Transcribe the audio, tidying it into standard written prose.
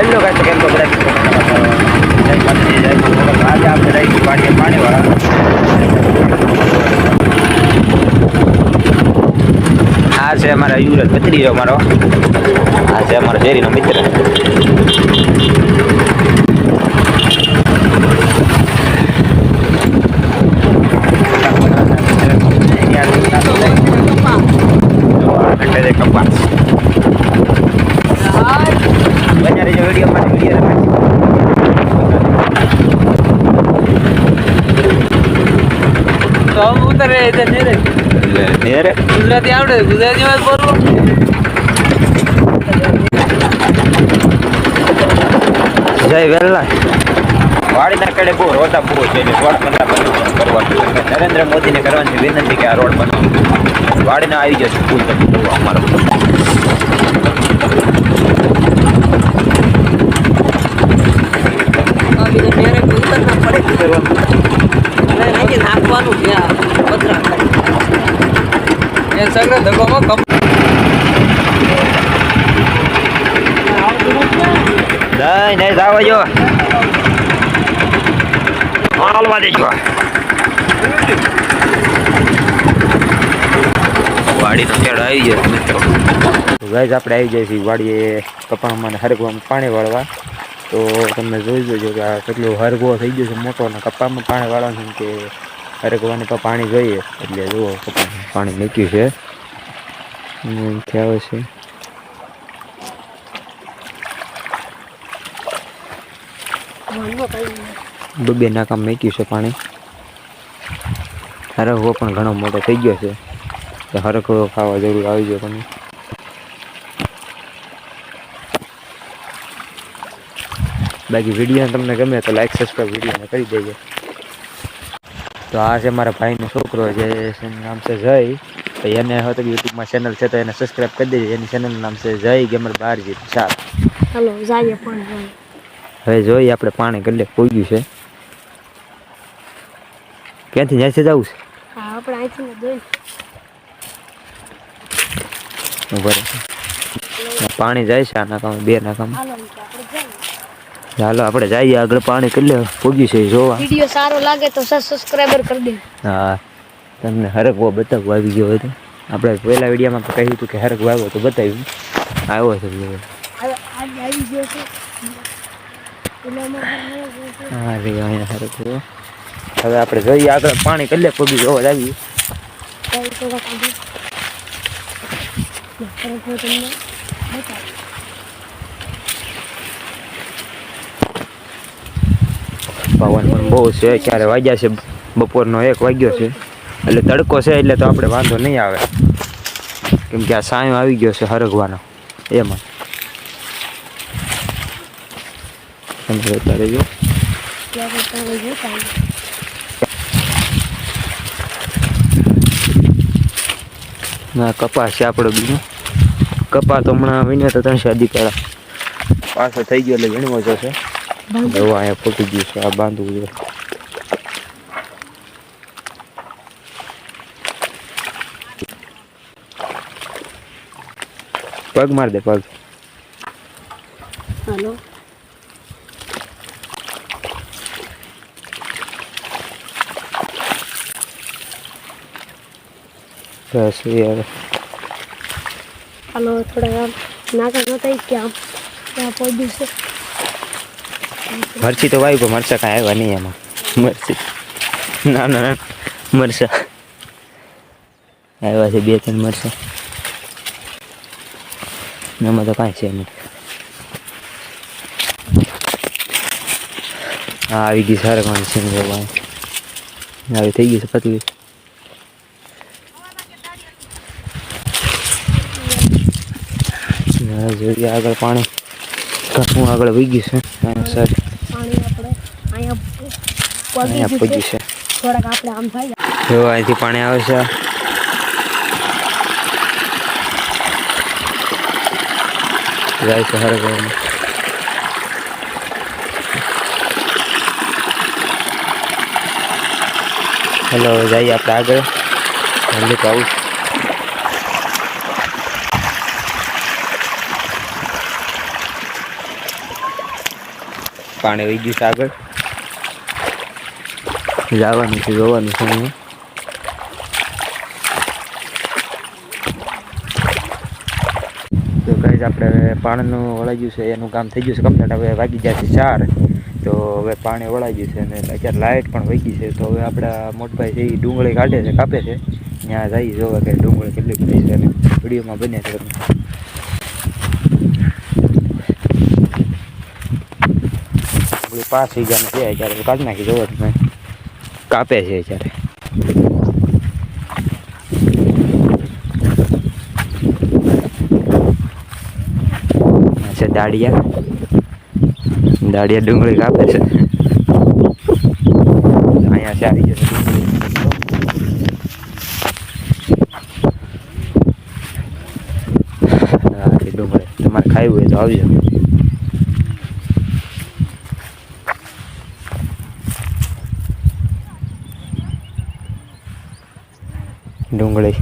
Hello guys, કેમ છો બધા મિત્રો? જય માતાજી, જય મંગળ. આજે આપણે રહીશું પાણીએ પાણીવાળા. આ છે અમારા યુવરાજ ભત્રીજો અમારો. આ છે અમારો ઝેરીનો મિત્ર. કપાસ બજારે જે વિડીયો માટે વિડીયો તો ઉતરે એટલે નેરે નેરે ગુજરાતી આવડે ગુજરાતી વાત બોલવો જય વેલા વાડીના કડે બહુ રોતા બહુ છે એટલે રોડ બનાવવાનું કરવાનું નરેન્દ્ર મોદીને કરવાની વિનંતી કે આ રોડ બનાવો વાડીના આવી જશે ફૂલ અમારો નેરે ઉતરના પડે નાખવાનું છે પથરા એ સગડા ધગોમાં કમ નહીં જાવ જો હાલવા દેજો વાડીનો ચેડો આવી ગયો મિત્રો ગાઈસ આપણે આવી જાય છીએ વાડીએ કપામાં હરગવામાં પાણી વાળવા તો તમે જોઈ લેજો કે આ કેટલો હરગવો થઈ ગયો છે મોટો ને કપામાં પાણી વાળવાનું કે હરગવાને પણ પાણી જોઈએ એટલે જુઓ કપામાં પાણી મૂક્યું છે ખ્યાલ છે બે નાકામ મૂક્યું છે પાણી હરગવો પણ ઘણો મોટો થઈ ગયો છે તો હરગવો ખાવા જરૂર આવી ગયો તમે બાકી વિડીયો તમને ગમે તો લાઈક સબસ્ક્રાઈબ વિડીયોને કરી દેજો તો આ છે મારા ભાઈનો છોકરો જે નામ છે જય તો એને હવે યુટ્યુબમાં ચેનલ છે તો એને સબસ્ક્રાઈબ કરી દેજો એની ચેનલનું નામ છે જય ગેમર 12 હાલો જાય પણ હવે જોઈએ આપણે પાણી કેટલે પૂગ્યું છે ક્યાંથી જાય છે જવું છે હા આપણે અહીંથી જોઈ બરાબર પાણી જાય છે આના કામ બે ના કામ ચાલો આપણે જઈએ આગળ પાણી કેટલે પૂગ્યું છે જોવા વિડિયો સારો લાગે તો સબસ્ક્રાઇબર કરી દે હા તમને હરગવો બતાવવા આવી ગયો હતો આપણે પહેલા વિડીયોમાં કહ્યું હતું કે હરગવો આવ્યો તો બતાવ્યું આવ્યો છે આવી ગયો છે હા રે અહીંયા હરગવો હવે આપણે જોઈએ આગળ પાણી કેટલે પૂગ્યું જોવા આવી પવન પણ બહુ છે ક્યારે વાગ્યા છે બપોરનો 1 વાગ્યો છે એટલે તડકો છે એટલે તો આપણે વાંધો નહીં આવે કેમ કે આ સાયો આવી ગયો છે હરગવાનો એમાં સમજતા રહેજો ના કપાસ છે આપણો બીજો કપા તો હમણાં વિને તો 3 શાદી કરા પાછો થઈ ગયો એટલે ઘણી મજા છે દવા અહીંયા ફૂટી ગયું છે આ બાંધવું છે પગ માર દે પગ હાલો બસ યાર હાલો થોડા નાકા નતા ક્યાં ત્યાં પહોંચ્યું છે મરચી તો વાવી પણ મરચા કાંઈ આવ્યા નહીં એમાં મરચી ના ના મરચા આવ્યા છે 2-3 મરચા એમાં તો કાંઈ છે નહીં હા આવી ગઈ સારા કાંઈ છે આવી થઈ ગયું છે પતી જોઈએ આગળ પાણી હું આગળ વહી ગયું છે સર પાણી આપણે અહીંયા પૂગ્યું છે થોડાક આપણે આમ થાય જો અહીંથી પાણી આવે છે જાય છે હરગવામાં હેલો જઈએ આપણે આગળ જલ્દી તો આવું પાણી વહી ગયું છે આગળ જવાનું છે જોવાનું છે અહીંયા તો ગાઈઝ આપણે પાણીનું વળાઈ ગયું છે એનું કામ થઈ ગયું છે કમ્પ્લીટ હવે વાગી જાય છે 4 તો હવે પાણી વળાઈ ગયું છે અને અત્યારે લાઇટ પણ વહી ગઈ છે તો હવે આપણા મોટભાઈ છે એ ડુંગળી કાઢે છે કાપે છે ત્યાં જઈ જોવા કે ડુંગળી કેટલી બધી છે અને વિડીયોમાં બને છે ડુંગળી 5 વીઘાની છે અત્યારે કાઢી નાખી જોવો તમે કાપે છે અત્યારે દાડિયા ડુંગળી કાપે છે અહીંયા સારી છે ડુંગળી તમારે ખાવી હોય તો આવજો ડુંગળી